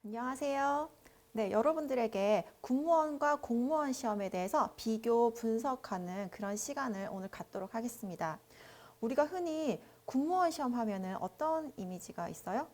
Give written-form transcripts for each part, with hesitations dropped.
안녕하세요. 네, 여러분들에게 군무원과 공무원 시험에 대해서 비교 분석하는 그런 시간을 오늘 갖도록 하겠습니다. 우리가 흔히 군무원 시험 하면은 어떤 이미지가 있어요?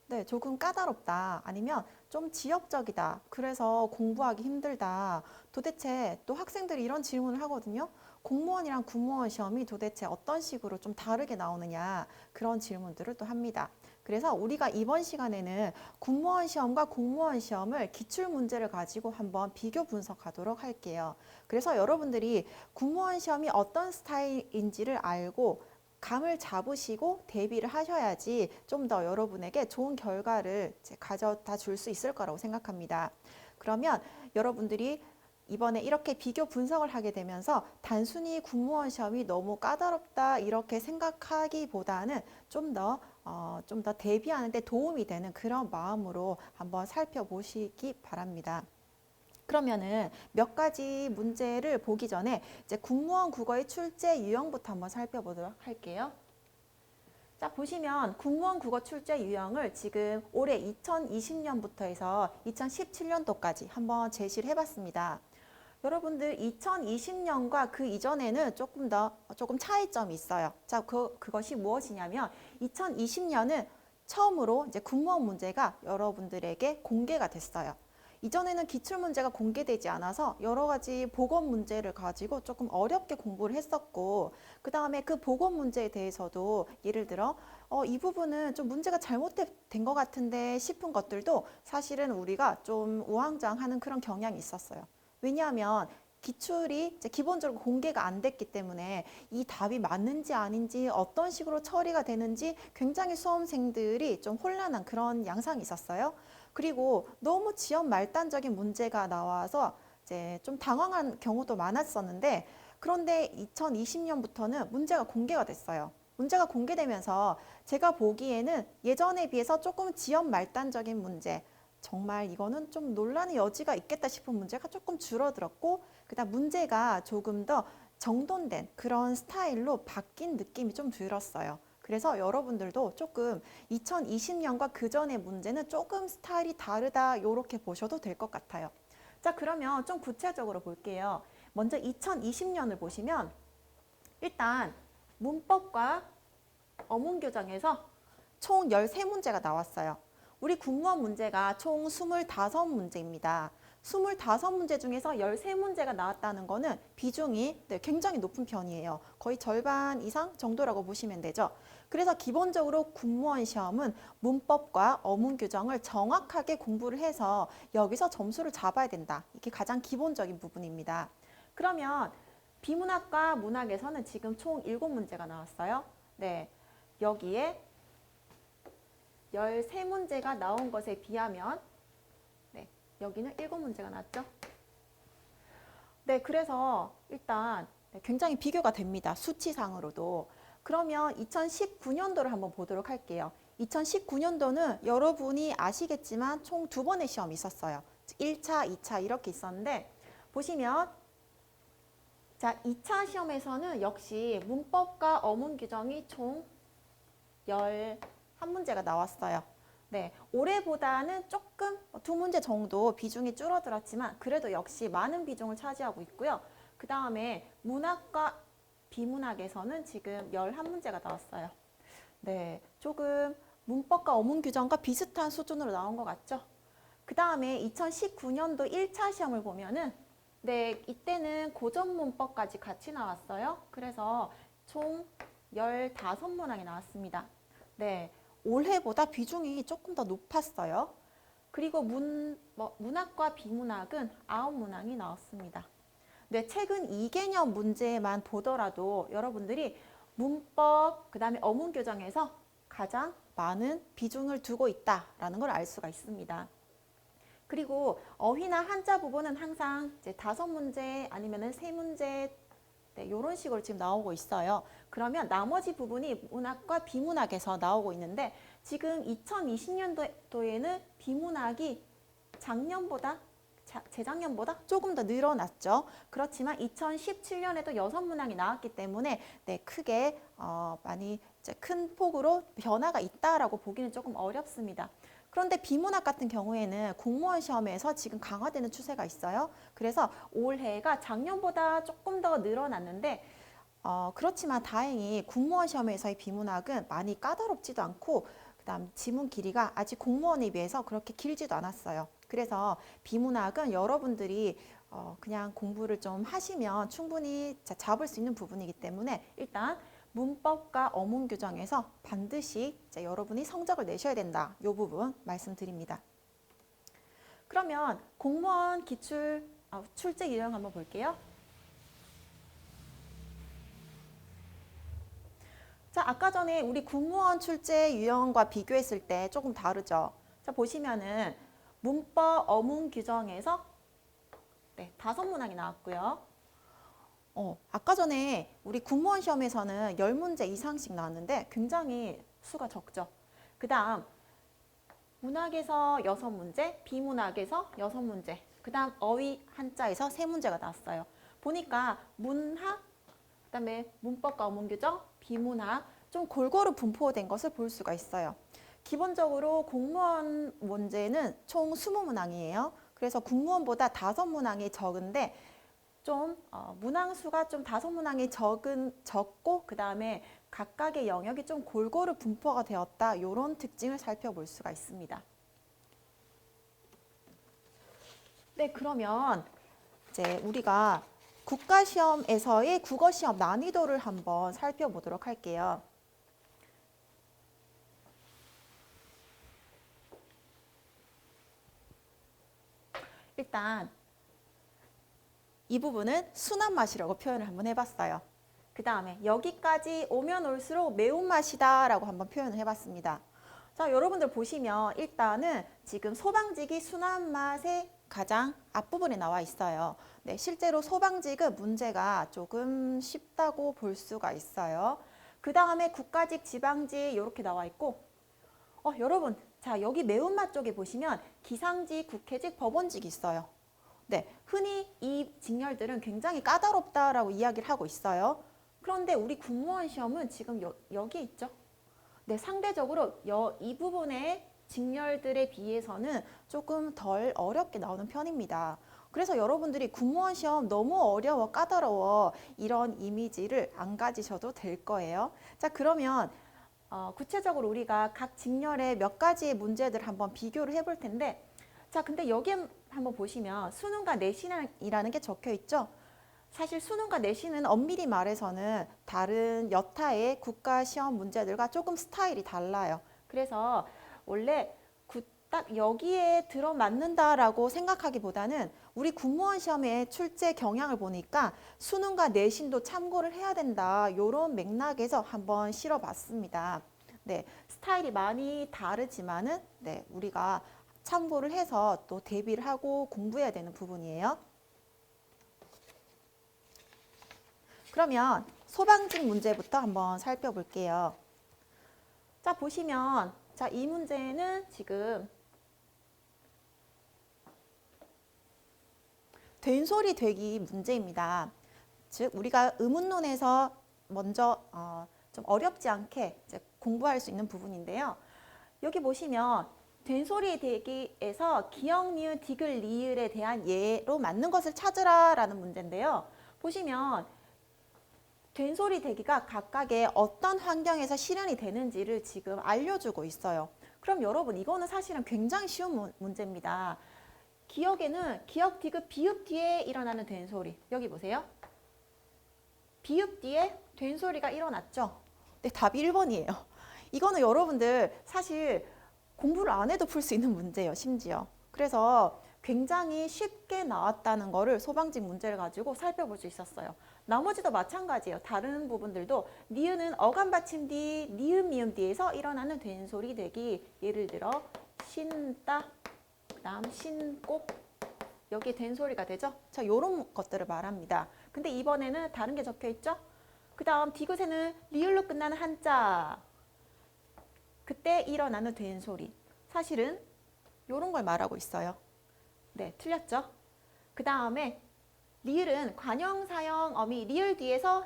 네, 조금 까다롭다. 아니면 좀 지역적이다. 그래서 공부하기 힘들다. 도대체 또 학생들이 이런 질문을 하거든요. 공무원이랑 군무원 시험이 도대체 어떤 식으로 좀 다르게 나오느냐. 그런 질문들을 또 합니다. 그래서 우리가 이번 시간에는 군무원 시험과 공무원 시험을 기출 문제를 가지고 한번 비교 분석하도록 할게요. 그래서 여러분들이 군무원 시험이 어떤 스타일인지를 알고 감을 잡으시고 대비를 하셔야지 좀 더 여러분에게 좋은 결과를 가져다 줄 수 있을 거라고 생각합니다. 그러면 여러분들이 이번에 이렇게 비교 분석을 하게 되면서 단순히 군무원 시험이 너무 까다롭다 이렇게 생각하기보다는 좀 더 대비하는 데 도움이 되는 그런 마음으로 한번 살펴보시기 바랍니다. 그러면은 몇 가지 문제를 보기 전에 이제 군무원 국어의 출제 유형부터 한번 살펴보도록 할게요. 자, 보시면 군무원 국어 출제 유형을 지금 올해 2020년부터 해서 2017년도까지 한번 제시를 해봤습니다. 여러분들 2020년과 그 이전에는 조금 차이점이 있어요. 자, 그것이 무엇이냐면 2020년은 처음으로 이제 군무원 문제가 여러분들에게 공개가 됐어요. 이전에는 기출문제가 공개되지 않아서 여러 가지 보건 문제를 가지고 조금 어렵게 공부를 했었고, 그 다음에 그 보건 문제에 대해서도 예를 들어 이 부분은 좀 문제가 잘못된 것 같은데 싶은 것들도 사실은 우리가 좀 우왕좌왕하는 그런 경향이 있었어요. 왜냐하면 기출이 이제 기본적으로 공개가 안 됐기 때문에 이 답이 맞는지 아닌지 어떤 식으로 처리가 되는지 굉장히 수험생들이 좀 혼란한 그런 양상이 있었어요. 그리고 너무 지연 말단적인 문제가 나와서 이제 좀 당황한 경우도 많았었는데, 그런데 2020년부터는 문제가 공개가 됐어요. 문제가 공개되면서 제가 보기에는 예전에 비해서 조금 지연 말단적인 문제, 정말 이거는 좀 논란의 여지가 있겠다 싶은 문제가 조금 줄어들었고, 그다음 문제가 조금 더 정돈된 그런 스타일로 바뀐 느낌이 좀 들었어요. 그래서 여러분들도 조금 2020년과 그 전의 문제는 조금 스타일이 다르다 이렇게 보셔도 될 것 같아요. 자, 그러면 좀 구체적으로 볼게요. 먼저 2020년을 보시면 일단 문법과 어문교정에서 총 13문제가 나왔어요. 우리 국문 문제가 총 25문제입니다. 25문제 중에서 13문제가 나왔다는 거는 비중이 굉장히 높은 편이에요. 거의 절반 이상 정도라고 보시면 되죠. 그래서 기본적으로 국무원 시험은 문법과 어문 규정을 정확하게 공부를 해서 여기서 점수를 잡아야 된다. 이게 가장 기본적인 부분입니다. 그러면 비문학과 문학에서는 지금 총 7문제가 나왔어요. 네, 여기에 13문제가 나온 것에 비하면 네, 여기는 7문제가 나왔죠. 네, 그래서 일단 굉장히 비교가 됩니다. 수치상으로도. 그러면 2019년도를 한번 보도록 할게요. 2019년도는 여러분이 아시겠지만 총 2번의 시험이 있었어요. 1차, 2차 이렇게 있었는데 보시면 자, 2차 시험에서는 역시 문법과 어문 규정이 총 11문제가 나왔어요. 네, 올해보다는 조금 2문제 정도 비중이 줄어들었지만 그래도 역시 많은 비중을 차지하고 있고요. 그 다음에 문학과 비문학에서는 지금 11문제가 나왔어요. 네, 조금 문법과 어문 규정과 비슷한 수준으로 나온 것 같죠? 그 다음에 2019년도 1차 시험을 보면은 네, 이때는 고전 문법까지 같이 나왔어요. 그래서 총 15문항이 나왔습니다. 네, 올해보다 비중이 조금 더 높았어요. 그리고 문학과 비문학은 9문항이 나왔습니다. 네, 최근 2개년 문제만 보더라도 여러분들이 문법, 그 다음에 어문 교정에서 가장 많은 비중을 두고 있다라는 걸 알 수가 있습니다. 그리고 어휘나 한자 부분은 항상 이제 5문제 아니면은 3문제 네, 이런 식으로 지금 나오고 있어요. 그러면 나머지 부분이 문학과 비문학에서 나오고 있는데 지금 2020년도에는 비문학이 작년보다 재작년보다 조금 더 늘어났죠. 그렇지만 2017년에도 6문항이 나왔기 때문에 네, 크게 많이 큰 폭으로 변화가 있다라고 보기는 조금 어렵습니다. 그런데 비문학 같은 경우에는 공무원 시험에서 지금 강화되는 추세가 있어요. 그래서 올해가 작년보다 조금 더 늘어났는데 그렇지만 다행히 공무원 시험에서의 비문학은 많이 까다롭지도 않고 그다음 지문 길이가 아직 공무원에 비해서 그렇게 길지도 않았어요. 그래서 비문학은 여러분들이 그냥 공부를 좀 하시면 충분히 잡을 수 있는 부분이기 때문에 일단 문법과 어문 규정에서 반드시 여러분이 성적을 내셔야 된다. 이 부분 말씀드립니다. 그러면 공무원 기출 출제 유형 한번 볼게요. 자, 아까 전에 우리 공무원 출제 유형과 비교했을 때 조금 다르죠. 자, 보시면은 문법 어문 규정에서 5문항이 나왔고요. 아까 전에 우리 공무원 시험에서는 10문제 이상씩 나왔는데 굉장히 수가 적죠. 그 다음 문학에서 6문제, 비문학에서 6문제, 그 다음 어휘 한자에서 3문제가 나왔어요. 보니까 문학, 그 다음에 문법과 어문 규정, 비문학 좀 골고루 분포된 것을 볼 수가 있어요. 기본적으로 공무원 문제는 총 20문항이에요. 그래서 공무원보다 5문항이 적은데 좀 문항 수가 좀 5문항이 적고 그 다음에 각각의 영역이 좀 골고루 분포가 되었다. 이런 특징을 살펴볼 수가 있습니다. 네, 그러면 이제 우리가 국가시험에서의 국어시험 난이도를 한번 살펴보도록 할게요. 일단 이 부분은 순한 맛이라고 표현을 한번 해봤어요. 그 다음에 여기까지 오면 올수록 매운맛이다 라고 한번 표현을 해봤습니다. 자, 여러분들 보시면 일단은 지금 소방직이 순한 맛의 가장 앞부분에 나와 있어요. 네, 실제로 소방직은 문제가 조금 쉽다고 볼 수가 있어요. 그 다음에 국가직, 지방직 이렇게 나와 있고 여러분, 자 여기 매운맛 쪽에 보시면 기상직, 국회직, 법원직이 있어요. 네, 흔히 이 직렬들은 굉장히 까다롭다라고 이야기를 하고 있어요. 그런데 우리 공무원 시험은 지금 여기 있죠. 네, 상대적으로 이 부분의 직렬들에 비해서는 조금 덜 어렵게 나오는 편입니다. 그래서 여러분들이 공무원 시험 너무 어려워, 까다로워 이런 이미지를 안 가지셔도 될 거예요. 자, 그러면 구체적으로 우리가 각 직렬의 몇 가지의 문제들 한번 비교를 해볼 텐데 자, 근데 여기 한번 보시면 수능과 내신이라는 게 적혀 있죠. 사실 수능과 내신은 엄밀히 말해서는 다른 여타의 국가시험 문제들과 조금 스타일이 달라요. 그래서 원래 딱 여기에 들어맞는다라고 생각하기보다는 우리 공무원 시험의 출제 경향을 보니까 수능과 내신도 참고를 해야 된다. 이런 맥락에서 한번 실어봤습니다. 네, 스타일이 많이 다르지만은 네, 우리가 참고를 해서 또 대비를 하고 공부해야 되는 부분이에요. 그러면 소방직 문제부터 한번 살펴볼게요. 자, 보시면 자, 이 문제는 지금 된소리 되기 문제입니다. 즉 우리가 의문론에서 먼저 좀 어렵지 않게 이제 공부할 수 있는 부분인데요. 여기 보시면 된소리 대기에서 기역, 니은, 디귿, 리을에 대한 예로 맞는 것을 찾으라 라는 문제인데요. 보시면 된소리 대기가 각각의 어떤 환경에서 실현이 되는지를 지금 알려주고 있어요. 그럼 여러분 이거는 사실은 굉장히 쉬운 문제입니다. 기역에는 기역, 디귿, 비읍 뒤에 일어나는 된소리. 여기 보세요. 비읍 뒤에 된소리가 일어났죠. 네, 답이 1번이에요. 이거는 여러분들 사실 공부를 안 해도 풀 수 있는 문제예요, 심지어. 그래서 굉장히 쉽게 나왔다는 거를 소방직 문제를 가지고 살펴볼 수 있었어요. 나머지도 마찬가지예요. 다른 부분들도 니은은 어감 받침 뒤, 니은, 미음 뒤에서 일어나는 된소리 대기. 예를 들어 신다, 그 다음 신꼭, 여기에 된소리가 되죠. 자, 요런 것들을 말합니다. 근데 이번에는 다른 게 적혀 있죠. 그 다음 디귿에는 리을로 끝나는 한자, 그때 일어나는 된소리. 사실은 요런 걸 말하고 있어요. 네, 틀렸죠. 그 다음에 리을은 관형, 사형, 어미, 리을 뒤에서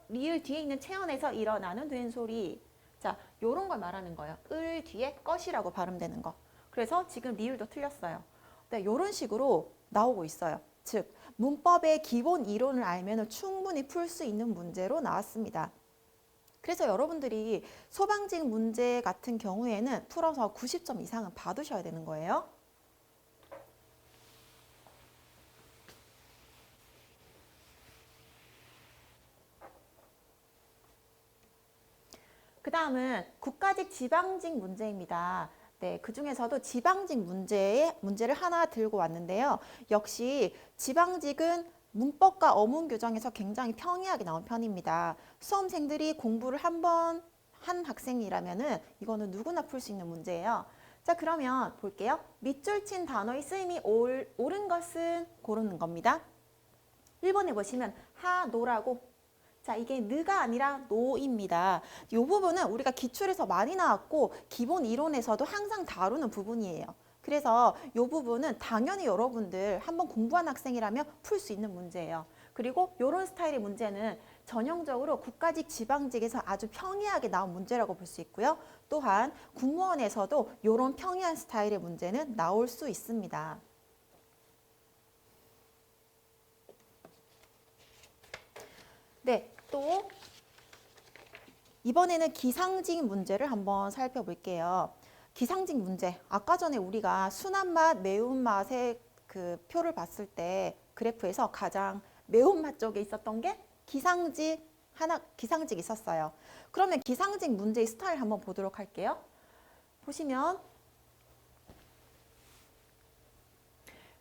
리을 뒤에 있는 체언에서 일어나는 된소리. 자, 요런 걸 말하는 거예요. 을 뒤에 것이라고 발음되는 거. 그래서 지금 리을도 틀렸어요. 네, 이런 식으로 나오고 있어요. 즉, 문법의 기본 이론을 알면 충분히 풀 수 있는 문제로 나왔습니다. 그래서 여러분들이 소방직 문제 같은 경우에는 풀어서 90점 이상은 받으셔야 되는 거예요. 그 다음은 국가직 지방직 문제입니다. 네, 그 중에서도 지방직 문제를 하나 들고 왔는데요. 역시 지방직은 문법과 어문 규정에서 굉장히 평이하게 나온 편입니다. 수험생들이 공부를 한 번 한 학생이라면은 이거는 누구나 풀 수 있는 문제예요. 자, 그러면 볼게요. 밑줄 친 단어의 쓰임이 옳은 것은 고르는 겁니다. 1번에 보시면 하노라고. 자, 이게 느가 아니라 노입니다. 이 부분은 우리가 기출에서 많이 나왔고 기본 이론에서도 항상 다루는 부분이에요. 그래서 이 부분은 당연히 여러분들 한번 공부한 학생이라면 풀 수 있는 문제예요. 그리고 이런 스타일의 문제는 전형적으로 국가직, 지방직에서 아주 평이하게 나온 문제라고 볼 수 있고요. 또한 국무원에서도 이런 평이한 스타일의 문제는 나올 수 있습니다. 네, 또 이번에는 기상직 문제를 한번 살펴볼게요. 기상직 문제, 아까 전에 우리가 순한 맛, 매운맛의 그 표를 봤을 때 그래프에서 가장 매운맛 쪽에 있었던 게 기상직 있었어요. 그러면 기상직 문제의 스타일 한번 보도록 할게요. 보시면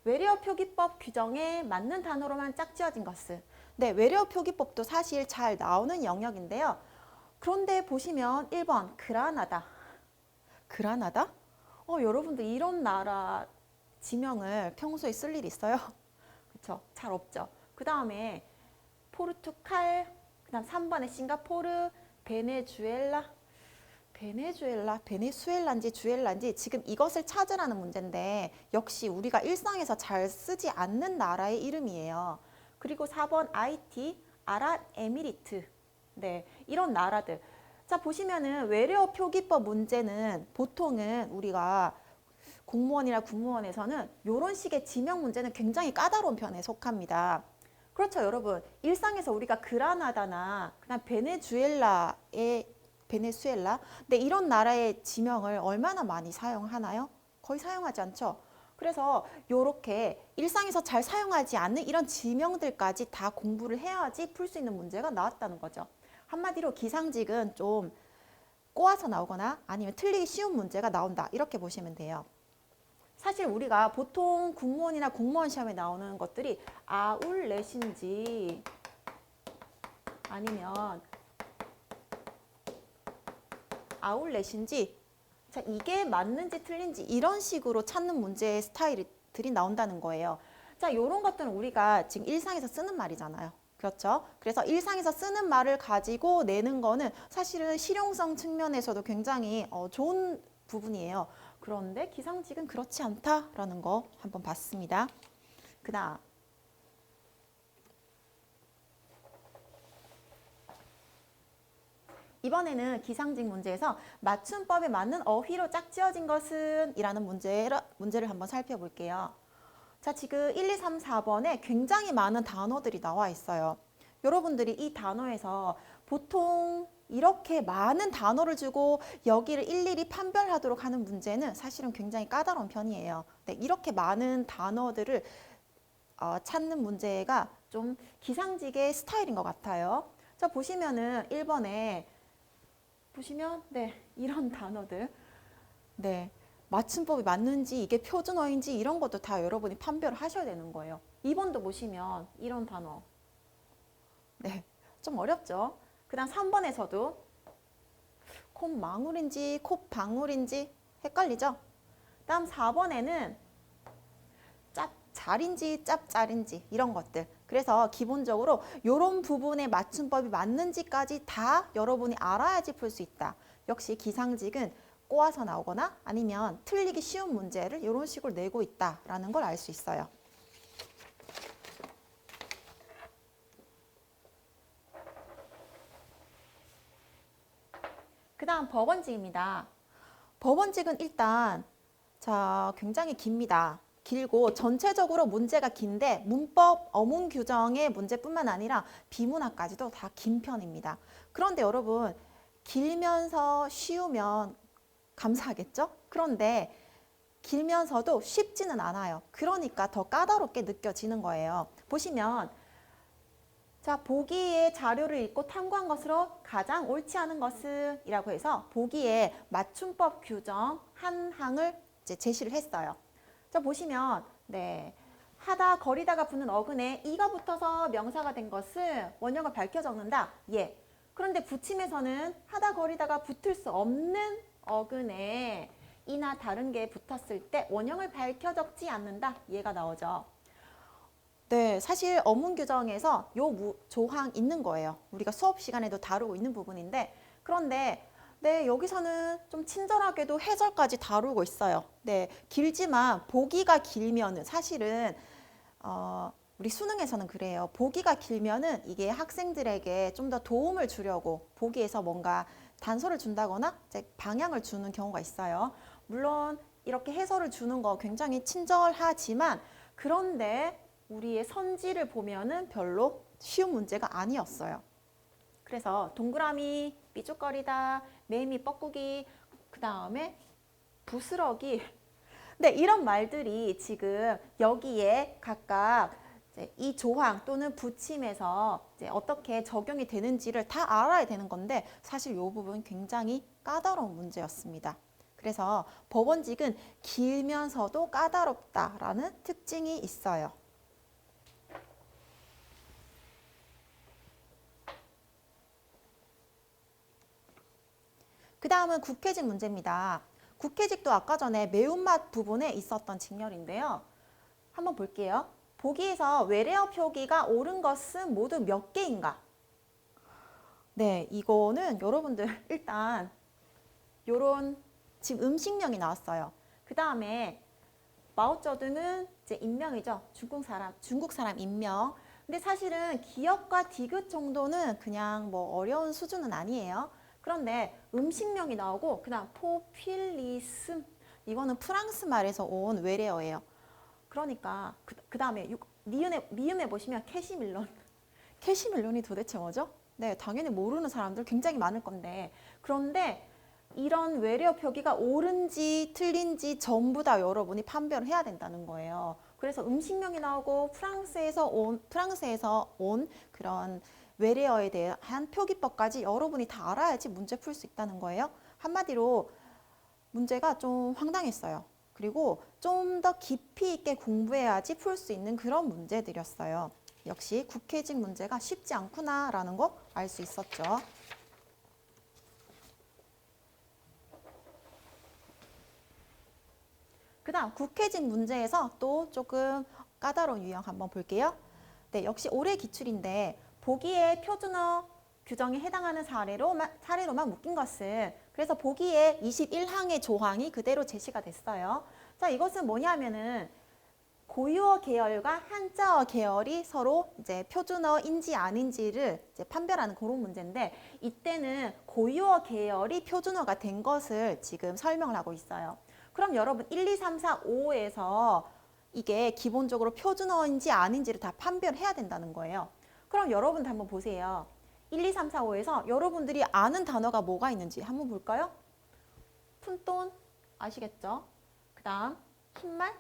외래어 표기법 규정에 맞는 단어로만 짝지어진 것은, 네, 외래어 표기법도 사실 잘 나오는 영역인데요. 그런데 보시면 1번 그라나다. 그라나다? 여러분들 이런 나라 지명을 평소에 쓸 일 있어요? 그렇죠? 잘 없죠. 그 다음에 포르투갈, 그 다음 3번에 싱가포르, 베네수엘라인지 주엘라인지 지금 이것을 찾으라는 문제인데 역시 우리가 일상에서 잘 쓰지 않는 나라의 이름이에요. 그리고 4번 IT, 아랍에미리트. 네, 이런 나라들. 자, 보시면은 외래어 표기법 문제는 보통은 우리가 공무원이나 군무원에서는 이런 식의 지명 문제는 굉장히 까다로운 편에 속합니다. 그렇죠, 여러분. 일상에서 우리가 그라나다나 그냥 베네수엘라? 네, 이런 나라의 지명을 얼마나 많이 사용하나요? 거의 사용하지 않죠. 그래서 이렇게 일상에서 잘 사용하지 않는 이런 지명들까지 다 공부를 해야지 풀 수 있는 문제가 나왔다는 거죠. 한마디로 기상직은 좀 꼬아서 나오거나 아니면 틀리기 쉬운 문제가 나온다. 이렇게 보시면 돼요. 사실 우리가 보통 공무원이나 공무원 시험에 나오는 것들이 아울렛인지 아니면 아울렛인지, 자, 이게 맞는지 틀린지 이런 식으로 찾는 문제의 스타일들이 나온다는 거예요. 자, 이런 것들은 우리가 지금 일상에서 쓰는 말이잖아요. 그렇죠? 그래서 일상에서 쓰는 말을 가지고 내는 거는 사실은 실용성 측면에서도 굉장히 좋은 부분이에요. 그런데 기상직은 그렇지 않다라는 거 한번 봤습니다. 그다음 이번에는 기상직 문제에서 맞춤법에 맞는 어휘로 짝지어진 것은 이라는 문제를 한번 살펴볼게요. 자, 지금 1, 2, 3, 4번에 굉장히 많은 단어들이 나와 있어요. 여러분들이 이 단어에서 보통 이렇게 많은 단어를 주고 여기를 일일이 판별하도록 하는 문제는 사실은 굉장히 까다로운 편이에요. 네, 이렇게 많은 단어들을 찾는 문제가 좀 기상직의 스타일인 것 같아요. 자, 보시면은 1번에 보시면 네, 이런 단어들. 네. 맞춤법이 맞는지 이게 표준어인지 이런 것도 다 여러분이 판별을 하셔야 되는 거예요. 2번도 보시면 이런 단어. 네. 좀 어렵죠? 그다음 3번에서도 콧망울인지 콧방울인지 헷갈리죠? 다음 4번에는 짭잘인지 짭짤인지 이런 것들. 그래서 기본적으로 이런 부분의 맞춤법이 맞는지까지 다 여러분이 알아야지 풀 수 있다. 역시 기상직은 꼬아서 나오거나 아니면 틀리기 쉬운 문제를 이런 식으로 내고 있다라는 걸 알 수 있어요. 그 다음 법원직입니다. 법원직은 일단 자, 굉장히 깁니다. 길고 전체적으로 문제가 긴데 문법, 어문 규정의 문제뿐만 아니라 비문학까지도 다 긴 편입니다. 그런데 여러분, 길면서 쉬우면 감사하겠죠? 그런데 길면서도 쉽지는 않아요. 그러니까 더 까다롭게 느껴지는 거예요. 보시면 자, 보기에 자료를 읽고 탐구한 것으로 가장 옳지 않은 것은 이라고 해서 보기에 맞춤법 규정 한 항을 이제 제시를 했어요. 자, 보시면 네, 하다 거리다가 붙는 어근에 이가 붙어서 명사가 된 것은 원형을 밝혀 적는다. 예. 그런데 붙임에서는 하다 거리다가 붙을 수 없는 어근에 이나 다른 게 붙었을 때 원형을 밝혀 적지 않는다. 얘가 나오죠. 네, 사실 어문 규정에서 요 조항 있는 거예요. 우리가 수업 시간에도 다루고 있는 부분인데, 그런데 네, 여기서는 좀 친절하게도 해설까지 다루고 있어요. 네, 길지만 보기가 길면은 사실은 우리 수능에서는 그래요. 보기가 길면은 이게 학생들에게 좀 더 도움을 주려고 보기에서 뭔가 단서를 준다거나 이제 방향을 주는 경우가 있어요. 물론 이렇게 해설을 주는 거 굉장히 친절하지만 그런데 우리의 선지를 보면은 별로 쉬운 문제가 아니었어요. 그래서 동그라미, 삐죽거리다, 매미, 뻐꾸기, 그 다음에 부스러기. 네, 이런 말들이 지금 여기에 각각 이제 이 조항 또는 붙임에서 이제 어떻게 적용이 되는지를 다 알아야 되는 건데 사실 이 부분 굉장히 까다로운 문제였습니다. 그래서 법원직은 길면서도 까다롭다라는 특징이 있어요. 그 다음은 국회직 문제입니다. 국회직도 아까 전에 매운맛 부분에 있었던 직렬인데요. 한번 볼게요. 보기에서 외래어 표기가 옳은 것은 모두 몇 개인가? 네, 이거는 여러분들 일단 요런 지금 음식명이 나왔어요. 그 다음에 마오쩌둥은 이제 인명이죠. 중국 사람 인명. 근데 사실은 기업과 디귿 정도는 그냥 뭐 어려운 수준은 아니에요. 그런데 음식명이 나오고 그다음 포필리슴 이거는 프랑스 말에서 온 외래어예요. 그러니까 그 다음에 미음에 보시면 캐시밀론. 캐시밀론이 도대체 뭐죠? 네, 당연히 모르는 사람들 굉장히 많을 건데 그런데 이런 외래어 표기가 옳은지 틀린지 전부 다 여러분이 판별을 해야 된다는 거예요. 그래서 음식명이 나오고 프랑스에서 온 그런 외래어에 대한 표기법까지 여러분이 다 알아야지 문제 풀 수 있다는 거예요. 한마디로 문제가 좀 황당했어요. 그리고 좀 더 깊이 있게 공부해야지 풀 수 있는 그런 문제들이었어요. 역시 국회직 문제가 쉽지 않구나라는 거 알 수 있었죠. 그 다음 국회직 문제에서 또 조금 까다로운 유형 한번 볼게요. 네, 역시 올해 기출인데 보기에 표준어 규정에 해당하는 사례로만 묶인 것은 그래서 보기에 21항의 조항이 그대로 제시가 됐어요. 자, 이것은 뭐냐면은 고유어 계열과 한자어 계열이 서로 이제 표준어인지 아닌지를 이제 판별하는 그런 문제인데 이때는 고유어 계열이 표준어가 된 것을 지금 설명을 하고 있어요. 그럼 여러분 1, 2, 3, 4, 5에서 이게 기본적으로 표준어인지 아닌지를 다 판별해야 된다는 거예요. 그럼 여러분들 한번 보세요. 1, 2, 3, 4, 5에서 여러분들이 아는 단어가 뭐가 있는지 한번 볼까요? 푼돈 아시겠죠? 그 다음 흰말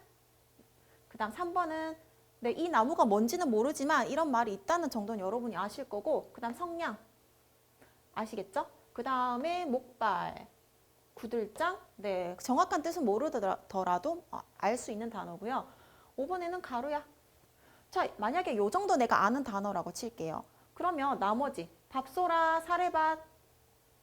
그 다음 3번은 네, 이 나무가 뭔지는 모르지만 이런 말이 있다는 정도는 여러분이 아실 거고 그 다음 성냥 아시겠죠? 그 다음에 목발 구들장 네, 정확한 뜻은 모르더라도 알 수 있는 단어고요. 5번에는 가루야. 자, 만약에 요 정도 내가 아는 단어라고 칠게요. 그러면 나머지 밥소라, 사레밭,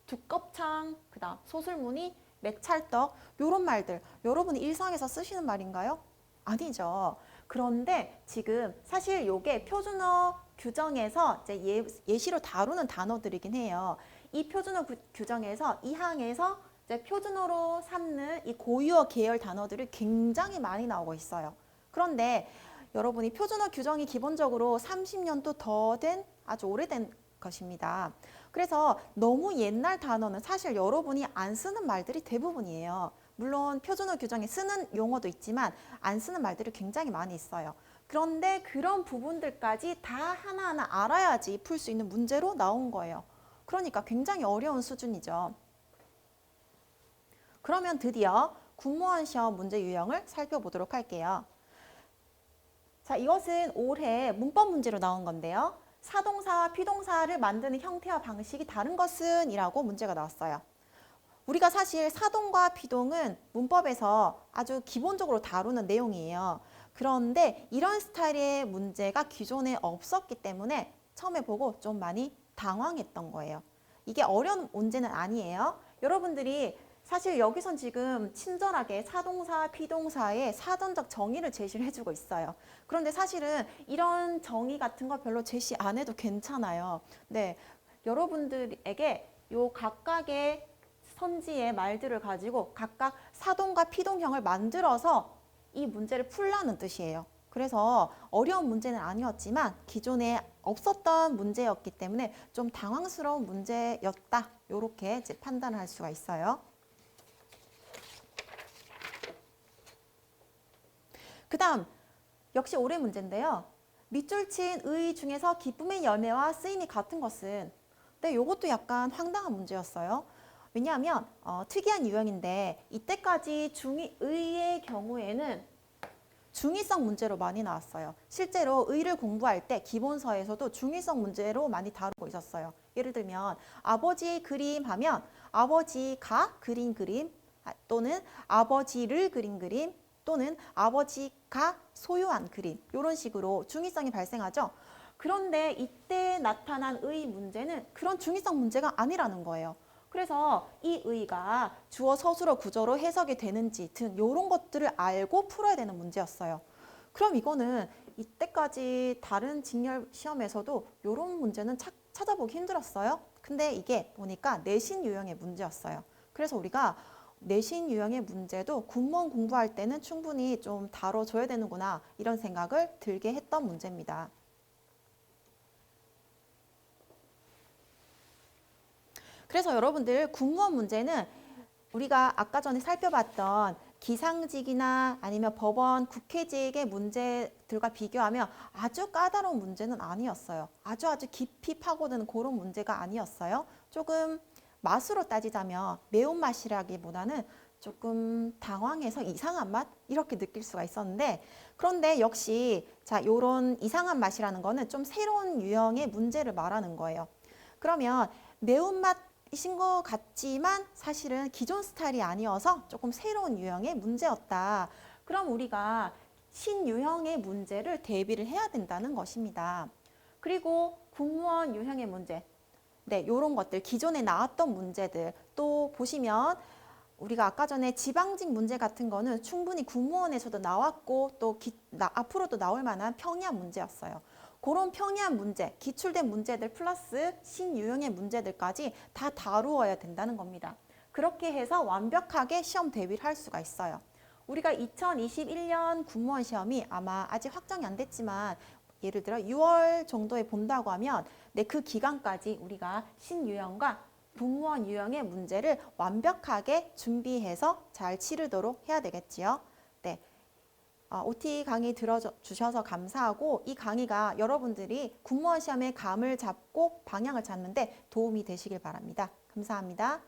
두껍창, 그 다음 소술무늬, 매찰떡 요런 말들 여러분이 일상에서 쓰시는 말인가요? 아니죠. 그런데 지금 사실 요게 표준어 규정에서 이제 예시로 다루는 단어들이긴 해요. 이 표준어 규정에서 이 항에서 이제 표준어로 삼는 이 고유어 계열 단어들이 굉장히 많이 나오고 있어요. 그런데 여러분이 표준어 규정이 기본적으로 30년도 더 된 아주 오래된 것입니다. 그래서 너무 옛날 단어는 사실 여러분이 안 쓰는 말들이 대부분이에요. 물론 표준어 규정에 쓰는 용어도 있지만 안 쓰는 말들이 굉장히 많이 있어요. 그런데 그런 부분들까지 다 하나하나 알아야지 풀 수 있는 문제로 나온 거예요. 그러니까 굉장히 어려운 수준이죠. 그러면 드디어 군무원 시험 문제 유형을 살펴보도록 할게요. 자, 이것은 올해 문법 문제로 나온 건데요. 사동사와 피동사를 만드는 형태와 방식이 다른 것은 이라고 문제가 나왔어요. 우리가 사실 사동과 피동은 문법에서 아주 기본적으로 다루는 내용이에요. 그런데 이런 스타일의 문제가 기존에 없었기 때문에 처음에 보고 좀 많이 당황했던 거예요. 이게 어려운 문제는 아니에요. 여러분들이 사실 여기선 지금 친절하게 사동사, 피동사의 사전적 정의를 제시를 해주고 있어요. 그런데 사실은 이런 정의 같은 거 별로 제시 안 해도 괜찮아요. 네, 여러분들에게 요 각각의 선지의 말들을 가지고 각각 사동과 피동형을 만들어서 이 문제를 풀라는 뜻이에요. 그래서 어려운 문제는 아니었지만 기존에 없었던 문제였기 때문에 좀 당황스러운 문제였다. 이렇게 이제 판단을 할 수가 있어요. 그 다음 역시 올해 문제인데요. 밑줄 친 의 중에서 기쁨의 열매와 쓰임이 같은 것은 네, 이것도 약간 황당한 문제였어요. 왜냐하면 특이한 유형인데 이때까지 중2의의 경우에는 중의성 문제로 많이 나왔어요. 실제로 의를 공부할 때 기본서에서도 중의성 문제로 많이 다루고 있었어요. 예를 들면 아버지의 그림 하면 아버지가 그린 그림 또는 아버지를 그린 그림 또는 아버지가 소유한 그림 이런 식으로 중의성이 발생하죠. 그런데 이때 나타난 의 문제는 그런 중의성 문제가 아니라는 거예요. 그래서 이 의가 주어 서술어 구조로 해석이 되는지 등 이런 것들을 알고 풀어야 되는 문제였어요. 그럼 이거는 이때까지 다른 직렬 시험에서도 이런 문제는 찾아보기 힘들었어요. 근데 이게 보니까 내신 유형의 문제였어요. 그래서 우리가 내신 유형의 문제도 군무원 공부할 때는 충분히 좀 다뤄줘야 되는구나 이런 생각을 들게 했던 문제입니다. 그래서 여러분들 군무원 문제는 우리가 아까 전에 살펴봤던 기상직이나 아니면 법원, 국회직의 문제들과 비교하면 아주 까다로운 문제는 아니었어요. 아주 깊이 파고드는 그런 문제가 아니었어요. 조금 맛으로 따지자면 매운맛이라기보다는 조금 당황해서 이상한 맛? 이렇게 느낄 수가 있었는데 그런데 역시 자, 요런 이상한 맛이라는 거는 좀 새로운 유형의 문제를 말하는 거예요. 그러면 매운맛 이신 것 같지만 사실은 기존 스타일이 아니어서 조금 새로운 유형의 문제였다. 그럼 우리가 신유형의 문제를 대비를 해야 된다는 것입니다. 그리고 군무원 유형의 문제. 네, 이런 것들 기존에 나왔던 문제들 또 보시면 우리가 아까 전에 지방직 문제 같은 거는 충분히 군무원에서도 나왔고 또 앞으로도 나올 만한 평이한 문제였어요. 그런 평이한 문제, 기출된 문제들 플러스 신유형의 문제들까지 다 다루어야 된다는 겁니다. 그렇게 해서 완벽하게 시험 대비를 할 수가 있어요. 우리가 2021년 군무원 시험이 아마 아직 확정이 안 됐지만 예를 들어 6월 정도에 본다고 하면 네, 그 기간까지 우리가 신유형과 군무원 유형의 문제를 완벽하게 준비해서 잘 치르도록 해야 되겠지요. 네. OT 강의 들어주셔서 감사하고 이 강의가 여러분들이 군무원 시험의 감을 잡고 방향을 잡는 데 도움이 되시길 바랍니다. 감사합니다.